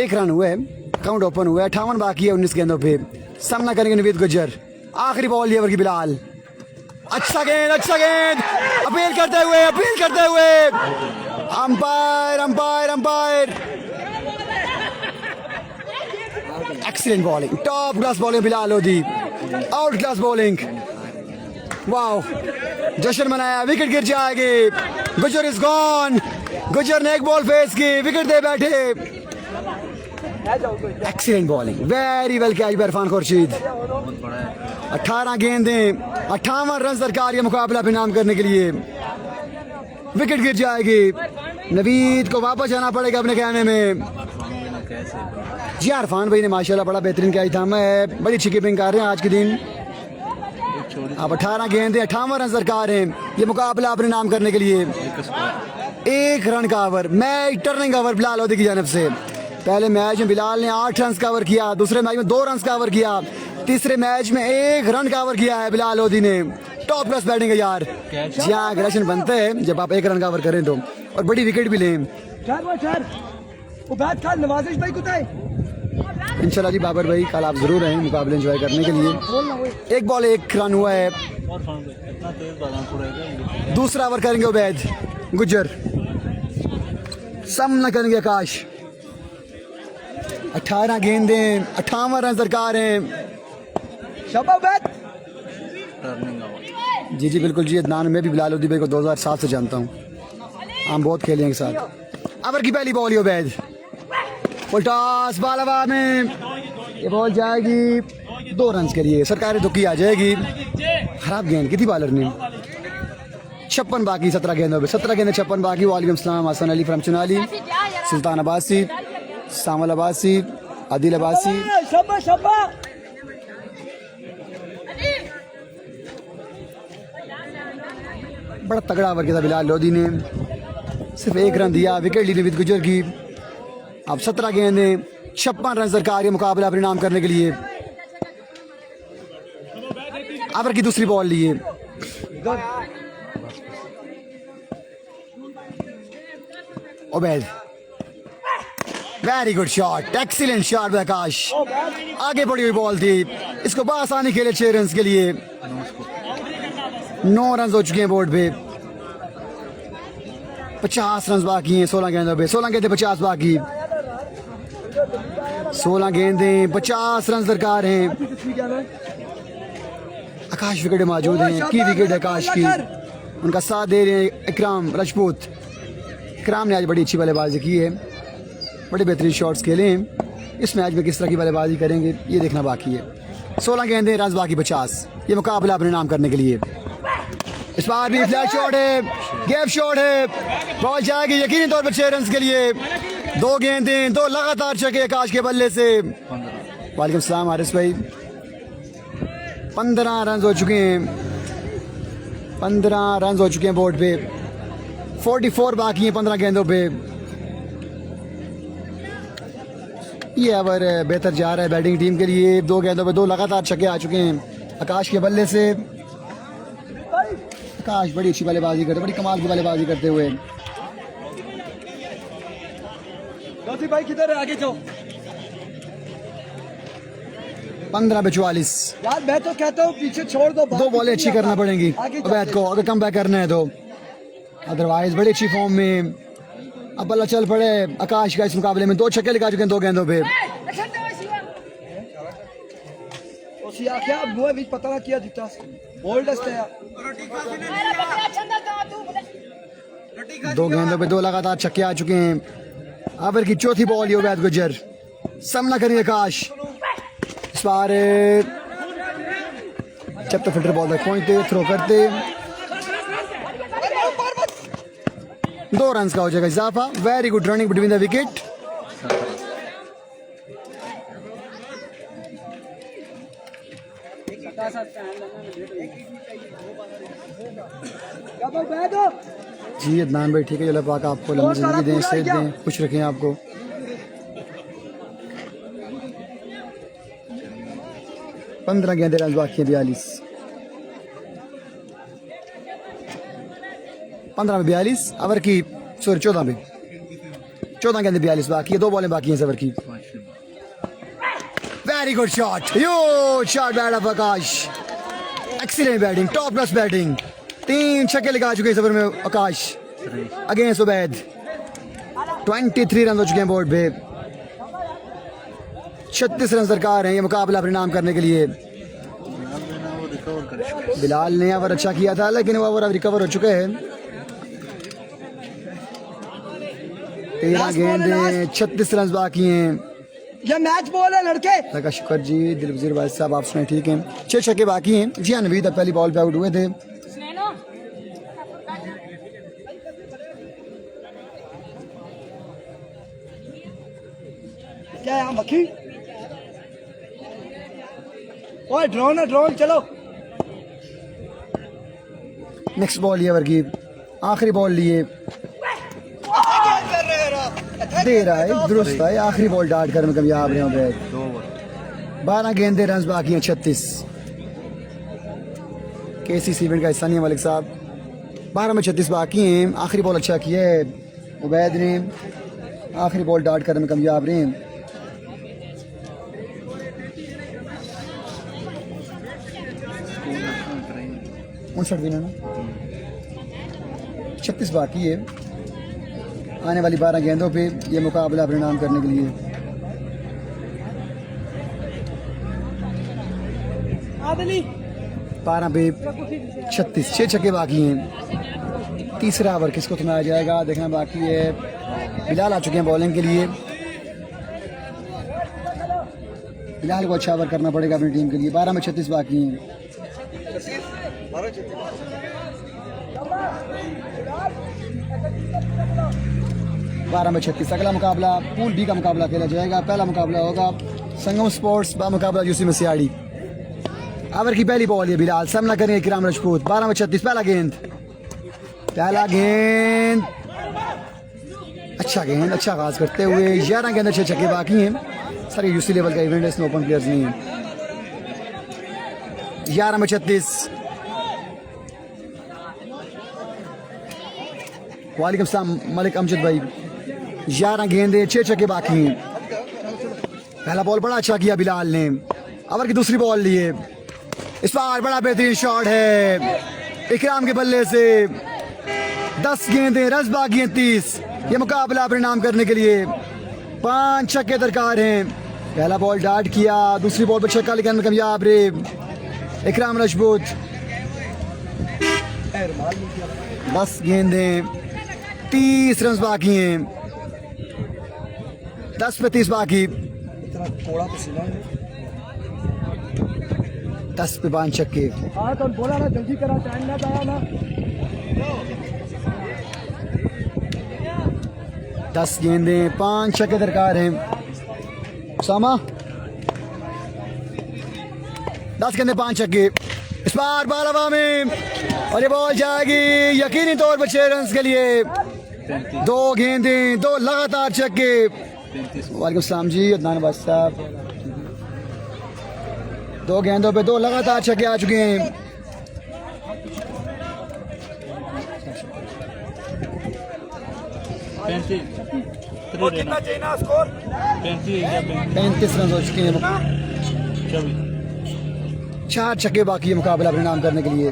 1 रन हुआ है। अकाउंट ओपन हुआ है। 58 बाकी है 19 गेंदों पे। सामना करेंगे नवीद गुज्जर। आखिरी बॉल ये की बिलाल। अच्छा गेंद, अच्छा गेंद। अपील करते हुए, अपील करते हुए umpire, umpire, umpire. Excellent bowling, top class bowling Bilal Lodhi. Out class bowling. Wow जश्न मनाया। विकेट गिर जाएगी। गुजर इज गॉन। गुजर ने एक बॉल फेस की, विकेट दे बैठे। Excellent bowling, very well catch by Irfan Khurshid. 18 गेंदें 58 रन सरकार ये मुकाबला भी नाम करने के लिए। विकेट गिर जाएगी। नवीद को वापस जाना पड़ेगा अपने कहने में। जी इरफान भाई ने माशाल्लाह बड़ा बेहतरीन कैच थामा है। बड़ी अच्छी कीपिंग कर रहे हैं आज के दिन। अब 18 गेंदें 58 रन सरकार हैं ये मुकाबला अपने नाम करने के लिए। 1 रन का over. Match turning over Bilal Lodhi की जानब से। पहले मैच में बिलाल ने 8 रन का ओवर किया। दूसरे मैच में 2 रन का ओवर किया। तीसरे मैच में 1 रन का ओवर किया है बिलाल लोधी ने। टॉप क्लास बैटिंग है यार। जी हाँ अग्रेशन बनते हैं जब आप 1 रन का ओवर करें तो, और बड़ी विकेट भी लें। इंशाल्लाह जी बाबर भाई कल आप जरूर आए मुकाबले एंजॉय करने के लिए। 1 बॉल 1 रन हुआ है। दूसरा ओवर करेंगे उबैद गुज्जर। सामना करेंगे आकाश। 18 गेंदें 58 रन सरकार हैं। जी जी बिल्कुल जी अदनान। मैं भी बिलाल लोधी भाई को 2007 से जानता हूँ। हम बहुत खेले हैं एक साथ। ओवर की पहली ball Ubaid. Full toss ball हवा में। ये बॉल जाएगी 2 रन के लिए। सरकारी दुक्की आ जाएगी। खराब गेंद की थी बॉलर ने। 56 बाकी 17 गेंदों पे। 17 गेंदें 56 बाकी। वालेकुम सलाम। हसन अली फ्रॉम चुनाली। सुल्तान अब्बासी, सामल अब्बासी, आदिल अब्बासी। बड़ा तगड़ा ओवर किया था बिलाल लोधी ने। सिर्फ 1 रन दिया। विकेट ली नवीद गुजर की। अब 17 गेंदें 56 रन सरकार ये मुकाबला अपने नाम करने के लिए। ओवर की दूसरी बॉल लिए। Ubaid very good shot, excellent shot Akash. आगे बढ़ी हुई बॉल थी, इसको बआसानी खेले 6 रन के लिए। 9 रन हो चुके हैं बोर्ड पे, 50 रन बाकी हैं 16 गेंदों पे। 16 गेंदे 50 बाकी, 16 गेंदे 50 रन दरकार हैं। आकाश विकेट मौजूद हैं, की विकेट आकाश की, उनका साथ दे रहे हैं इकराम राजपूत। इकराम ने आज बड़ी अच्छी बल्लेबाजी की है, बड़े बेहतरीन शॉट्स खेले हैं। इस मैच में किस तरह की बल्लेबाजी करेंगे ये देखना बाकी है। 16 गेंदे रन बाकी 50, ये मुकाबला अपने नाम करने के लिए। इस बार भी फ्लैट शॉट है, गैप शॉट है, बॉल जाएगी यकीनी तौर पर 6 रन के लिए। 2 गेंदें 2 लगातार छक्के आकाश के बल्ले से। वालेकुम सलाम हारिस भाई। 15 रन हो चुके हैं, 15 रन हो चुके हैं बोर्ड पे, 44 बाकी हैं 15 गेंदों पे। ये ओवर बेहतर जा रहा है बैटिंग टीम के लिए। 2 गेंदों पे 2 लगातार छक्के आ चुके हैं आकाश के बल्ले से। आकाश बड़ी अच्छी बल्लेबाजी करते, बड़ी कमाल की बल्लेबाजी करते हुए। भाई किधर है, आगे जाओ। 15 पे 44। यार मैं तो कहता हूँ पीछे छोड़ दो, 2 बॉलें अच्छी करना पड़ेंगी अवैध को अगर कम बैक करना है तो, अदरवाइज बड़ी अच्छी फॉर्म में। अब बल्ला चल पड़े आकाश का इस मुकाबले में। 2 छक्के लगा चुके हैं 2 गेंदों पे। क्या मुझे भी पता ना किया दिखता बोल्डेस्ट है। 2 गेंदों पे 2 लगातार छक्के आ चुके हैं। ओवर की चौथी बॉल ये उबैद गुजर, सामना करेंगे आकाश। इस बार जब तो फिल्टर बॉल तक पहुंचते थ्रो करते 2 रन का हो जाएगा इजाफा। Very good running between the wicket. जी अदनान भाई ठीक है, अल्लाह पाक आपको लंबी जिंदगी दें, सेहत दें, खुश रखें आपको। पंद्रह गेंदे रन बाकी हैं 42। 15 में 42 ओवर की, सॉरी 14 में 14 गेंदे 42 बाकी है। 2 बॉलें बाकी हैं इस ओवर की। Very good shot, yo shot bat of Akash. Excellent batting, top class batting. 3 छक्के लगा चुके हैं इस ओवर में आकाश अगेंस्ट उबैद। 23 रन हो चुके हैं बोर्ड पे, 36 रन सरकार हैं ये मुकाबला अपने नाम करने के लिए। बिलाल ने ओवर अच्छा किया था लेकिन वो ओवर अब रिकवर हो चुके हैं। 13 गेंदे 36 रन बाकी हैं। ये मैच बॉल है लड़के। लगा शुक्र जी दिलवजीर भाई साहब, आप सुनाए ठीक हैं। 6 छक्के बाकी हैं। जी हाँ, नवीद अब पहली बॉल पे आउट हुए थे। क्या यहाँ मक्खी? ओए ड्रोन है, ड्रोन चलो। नेक्स्ट बॉल ये ओवर की आखिरी बॉल लिए दे रहा है, दुरुस्त है। आखिरी बॉल डाट कर में कामयाब रहे हैं। 12 गेंदे रन बाकी हैं 36। केसी इवेंट का हिस्सा नहीं है मलिक साहब। 12 में 36 बाकी हैं। आखिरी बॉल अच्छा किया है उबैद ने, आखिरी बॉल डाट कर में कामयाब रहे हैं। ना 36 बाकी है। आने वाली 12 गेंदों पे ये मुकाबला अपने नाम करने के लिए। आदली 12 पे 36, 6 छक्के बाकी हैं। तीसरा ओवर किसको थमाया जाएगा देखना बाकी है। बिलाल आ चुके हैं बॉलिंग के लिए। बिलाल को अच्छा ओवर करना पड़ेगा अपनी टीम के लिए। 12 में 36 बाकी हैं। 12 में 36। अगला मुकाबला पूल बी का मुकाबला खेला जाएगा। पहला मुकाबला होगा संगम स्पोर्ट्स बा मुकाबला यूसी में सियाड़ी। ओवर की पहली बॉल ये बिलाल, सामना करेंगे इकराम राजपूत। 12 में 36 पहला गेंद, पहला गेंद अच्छा गेंद, अच्छा आगाज करते हुए 11 गेंद 6 छक्के बाकी हैं। सर ये यूसी लेवल का इवेंट है, इसमें ओपन प्लेयर्स नहीं है। 11 में 36। वालेकुम सलाम मलिक अमजद भाई। 11 गेंदें 6 छक्के बाकी हैं। पहला बॉल बड़ा अच्छा किया बिलाल ने, ओवर की दूसरी बॉल लिए, इस बार बड़ा बेहतरीन शॉट है इकराम के बल्ले से। 10 गेंदें रस बाकी हैं 30। ये मुकाबला अपने नाम करने के लिए 5 छक्के दरकार हैं। पहला बॉल डाट किया, दूसरी बॉल पर छक्का लेकर में कामयाब रे इकराम राजपूत। 10 गेंदें 30 रन बाकी हैं, 10 पे 30 बाकी। 10 पे 5 छक्के। हाँ तो बोला ना जल्दी करा, टाइम ना जाया ना। 10 गेंदें 5 छक्के दरकार हैं। उसामा 10 गेंदें 5 छक्के। इस बार बाल हवा में और ये बॉल जाएगी यकीनी तौर पर 6 रन के लिए। 2 गेंदें 2 लगातार छक्के। वालेकुम सलाम जी अदनान अब्बास साहब। 2 गेंदों पे 2 लगातार छक्के आ चुके हैं। कितना चाहिए ना स्कोर? 35 रन हो चुके हैं। 4 छक्के बाकी है मुकाबला अपने नाम करने के लिए।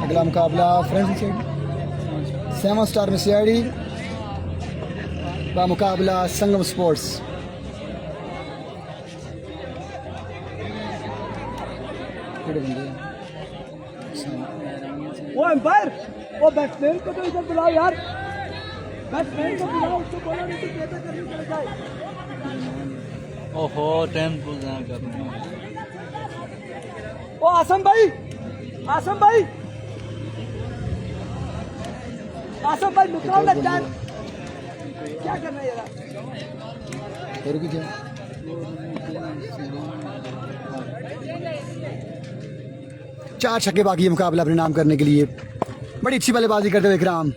अगला मुकाबला फ्रेंड्स साइड 7 स्टार में सीआईडी का मुकाबला संगम स्पोर्ट्स। वो एम्पायर, वो बैट्समैन को तो इधर बुलाओ यार, बैट्समैन को बुलाओ, उसको बोलो नहीं तो बेहतर करनी चले जाए। ओहो टाइम भूल जाना कर। ओ आसम भाई, आसम भाई, आसम भाई निकाल ना टाइम, क्या करना है यार? 4 छक्के बाकी है मुकाबला अपने नाम करने के लिए। बड़ी अच्छी बल्लेबाजी करते हुए इकराम।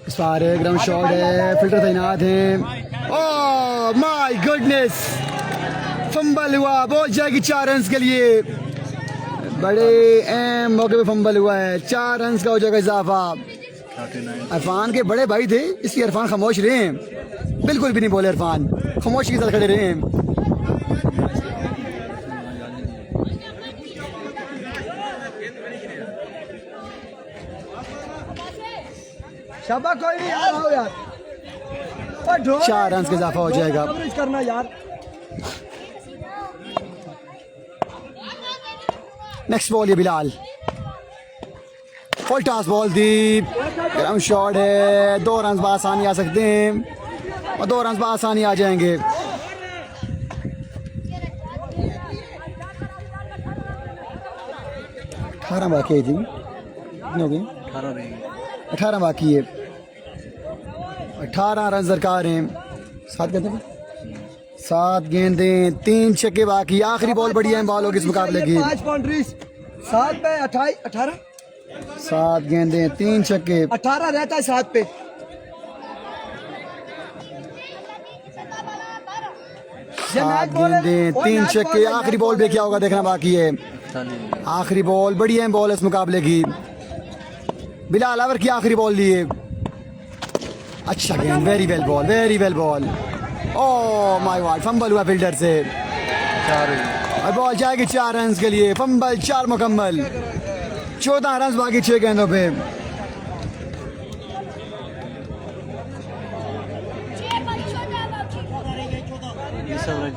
इस बार ग्राउंड शॉट है, फिल्टर तैनात हैं। ओह माय गुडनेस, फंबल हुआ, बॉल जाएगी 4 रन के लिए। बड़े अहम मौके पे फंबल हुआ है, 4 रन का हो जाएगा इजाफा। इरफान के बड़े भाई थे इसलिए इरफान खामोश रहे हैं, बिल्कुल भी नहीं बोले इरफान, खामोशी के साथ खड़े रहे हैं। शाबाश, कोई नहीं यार, आओ यार। 4 रन का इजाफा हो जाएगा। कवरेज करना यार। नेक्स्ट बॉल ये बिलाल, फुल टॉस बॉल दी, ग्राउंड शॉट है। 2 रन आसानी आ सकते हैं और 2 रन आसानी आ जाएंगे। अठारह बाकी है जी, कितने हो गए? 18 बाकी है। 18 रन दरकार हैं। 7 गेंदें 7 गेंदें 3 छक्के बाकी। आखिरी बॉल बढ़िया है बॉल होगी इस मुकाबले की। 5 बाउंड्रीज, 7 पे 28, 18, 7 गेंदें 3 छक्के। 18 रहता है 7 पे। 7 गेंदें 3 छक्के। आखिरी बॉल भी क्या होगा देखना बाकी है। आखिरी बॉल बढ़िया बॉल है इस मुकाबले की। बिलाल अवर की आखिरी बॉल लिए। अच्छा गेंद, very well ball, very well ball. Oh my God, fumble हुआ फील्डर से और बॉल जाएगी 4 रन के लिए। फंबल 4 मुकम्मल। 14 रन बाकी 6 गेंदों पे।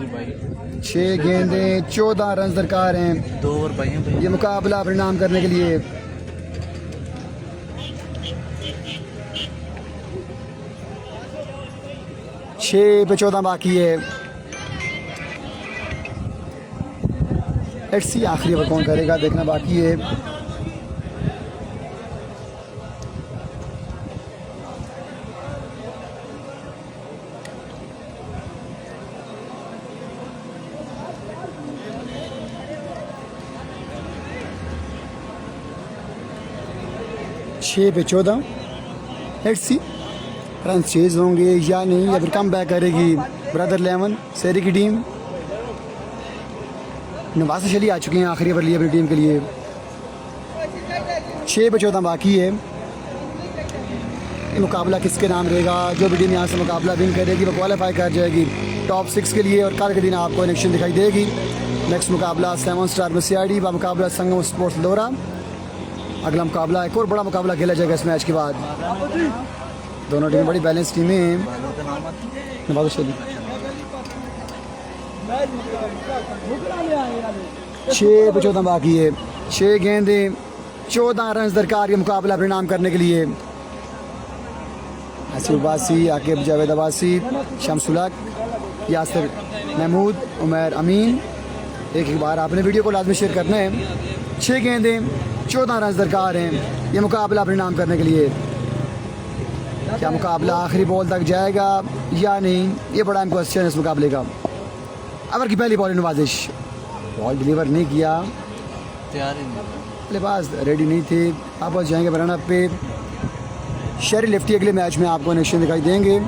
भाई 6 गेंदें 14 रन दरकार हैं। 2 ओवर भाई ये मुकाबला अपने नाम करने के लिए। छः पे 14 बाकी है। लेट्स सी आखिरी ओवर कौन करेगा देखना बाकी है। छः पे 14। लेट्स सी रन चेज होंगे या नहीं, या फिर कम बैक करेगी ब्रदर 11 सेरी की टीम। नवाज़ शली आ चुके हैं आखिरी ओवर लिए अपनी टीम के लिए। 6 पे 14 बाकी है। ये मुकाबला किसके नाम रहेगा। जो भी टीम यहाँ से मुकाबला विन करेगी वो क्वालिफाई कर जाएगी टॉप 6 के लिए, और कल के दिन आपको इलेक्शन दिखाई देगी। नेक्स्ट मुकाबला 7 स्टार में CID व मुकाबला संगम स्पोर्ट्स लोरा। अगला मुकाबला एक और बड़ा मुकाबला खेला जाएगा इस मैच के बाद। दोनों टीमें बड़ी बैलेंस टीमें हैं। नवाज शरीफ 6 पे 14 बाकी है, 6 गेंदें 14 रन दरकार। ये मुकाबला परिणाम करने के लिए आसिफ अब्बासी, आकिब जावेद अब्बासी, शमसुल हक, यासिर महमूद, उमर अमीन। एक बार आपने वीडियो को लाजमी शेयर करना है। 6 गेंदें 14 रन दरकार हैं ये मुकाबला परिणाम करने के लिए। क्या मुकाबला आखिरी बॉल तक जाएगा या नहीं, ये बड़ा अहम क्वेश्चन है इस मुकाबले का। ओवर की पहली बॉल नवाजिश, बॉल डिलीवर नहीं किया, बल्लेबाज रेडी नहीं थे। आप बस जाएंगे रन अप पे। शेरी लेफ्टी अगले मैच में आपको नेक्शन दिखाई देंगे।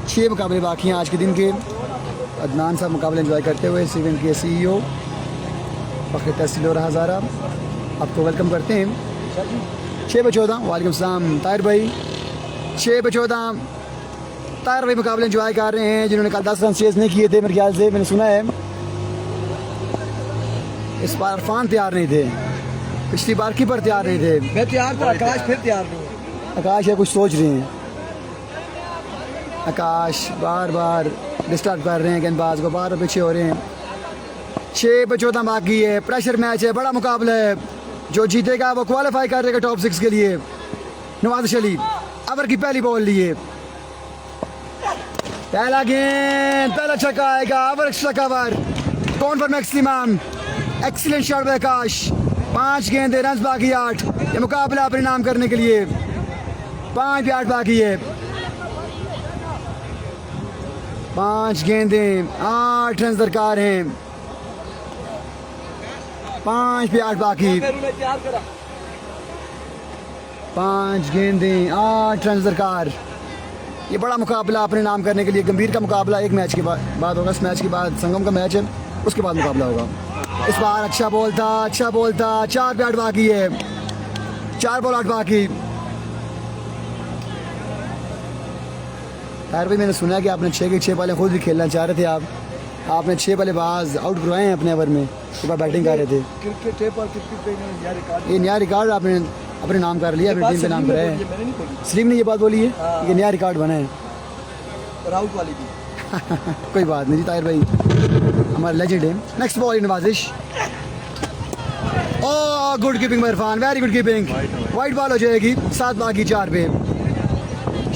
6 मुकाबले बाकी हैं आज के दिन के। अदनान साहब मुकाबले एंजॉय करते हुए, सीवन के CEO फ़खर तहसील लोरा हज़ारा, आपको वेलकम करते हैं। 6 पे 14, वालेकुम सलाम ताहिर भाई। 6 पे 14 ताहिर भाई मुकाबले एंजॉय कर रहे हैं, जिन्होंने कल 10 रन चेज नहीं किए थे मेरे ख्याल से, मैंने सुना है। इस बार इरफान तैयार नहीं थे, पिछली बार कीपर तैयार नहीं थे। मैं तैयार था, आकाश फिर तैयार नहीं। आकाश है कुछ सोच रहे हैं, आकाश बार बार डिस्टर्ब कर रहे हैं गेंदबाज को, बार पीछे हो रहे हैं। 6 पे 14 बाकी है, प्रेशर मैच है, बड़ा मुकाबला है। जो जीतेगा वो क्वालिफाई कर देगा टॉप 6 के लिए। नवाज अली ओवर की पहली बॉल लिए, पहला गेंद, पहला छक्का आएगा। Over extra cover, gone for maximum, excellent shot by Akash. 5 गेंदें, रन बाकी 8। ये मुकाबला परिणाम करने के लिए 5 पे 8 बाकी है। 5 गेंदें 8 रन दरकार हैं। 5 पे 8 बाकी, 5 गेंदें 8 रन दरकार। ये बड़ा मुकाबला अपने नाम करने के लिए, गंभीर का मुकाबला एक मैच के बाद होगा। इस मैच के बाद संगम का मैच है, उसके बाद मुकाबला होगा। इस बार अच्छा बॉल था, अच्छा बॉल था। 4 पे 8 बाकी है, 4 बॉल 8 बाकी। यार भाई मैंने सुना कि आपने 6 के 6 बल्ले खुद भी खेलना चाह रहे थे। आपने 6 बल्लेबाज आउट करवाए हैं अपने ओवर में, एक बार बैटिंग कर रहे थे। ये नया रिकॉर्ड आपने अपने नाम कर लिया, अपनी टीम के नाम पर है। सलीम ने ये बात बोली है, ये नया रिकॉर्ड बना है आउट वाली भी। कोई बात नहीं जी, ताहिर भाई हमारे लेजेंड है। Next ball Nawazish, oh good keeping Irfan, very good keeping. Wide ball हो जाएगी, 7 बाकी 4 पे।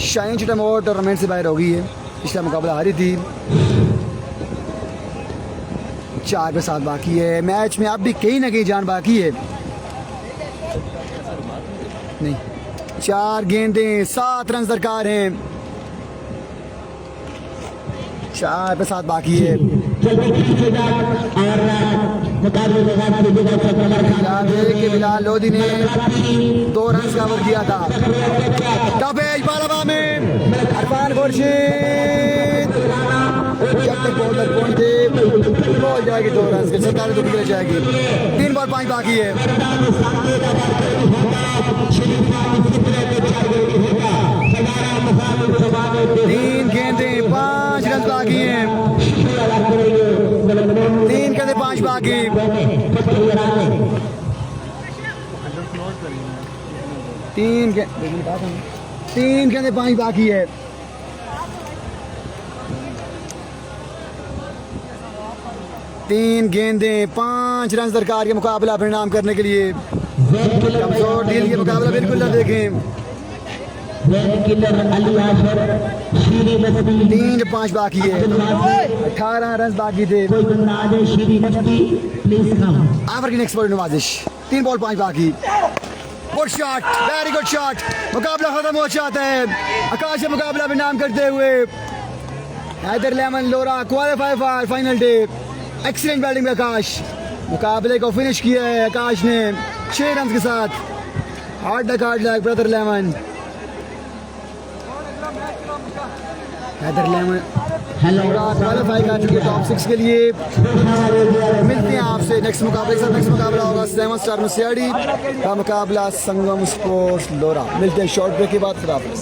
शाहीन चिटमोट टूर्नामेंट से बाहर हो गई है, पिछला मुकाबला हारी थी। 4 पे 7 बाकी है। मैच में अब भी कहीं ना कहीं जान बाकी है। नहीं, 4 गेंदें 7 रन दरकार हैं। 4 पे 7 बाकी है। बिलाल लोधी ने 2 रन का ओवर किया था। टॉप एज बालाबा में अरफान खुर्शीद, जब तक बॉल तक पहुंचे बॉल जाएगी 2 रन के, 47 तो निकल जाएगी। 3 बॉल 5 बाकी है। 3 गेंदें 5 रन बाकी हैं। 3 गेंदें 5 बाकी। 3 गेंदें 5 बाकी है। 3 गेंदें 5 रन दरकार के मुकाबला परिणाम करने के लिए। कमजोर डील के मुकाबला बिल्कुल न देखें। 3 5 बाकी है। 18 रन बाकी थे। आवर की नेक्स्ट बॉल नवाजिश, 3 बॉल 5 बाकी। Good shot, very good shot. मुकाबला खत्म हो जाता है। आकाश से मुकाबला परिणाम करते हुए हैदर लेमन लोरा qualify for final day. Excellent batting में आकाश मुकाबले को फिनिश किया है। आकाश ने 6 रन के साथ। Hard luck brother Lemon. Haider Lemon qualify कर चुके टॉप 6 के लिए। मिलते हैं आपसे नेक्स्ट मुकाबले के साथ। नेक्स्ट मुकाबला होगा 7 स्टार मुसियाड़ी का मुकाबला संगम स्पोर्ट्स लोरा। मिलते हैं शॉर्ट ब्रेक के बाद। खुदा हाफिज़।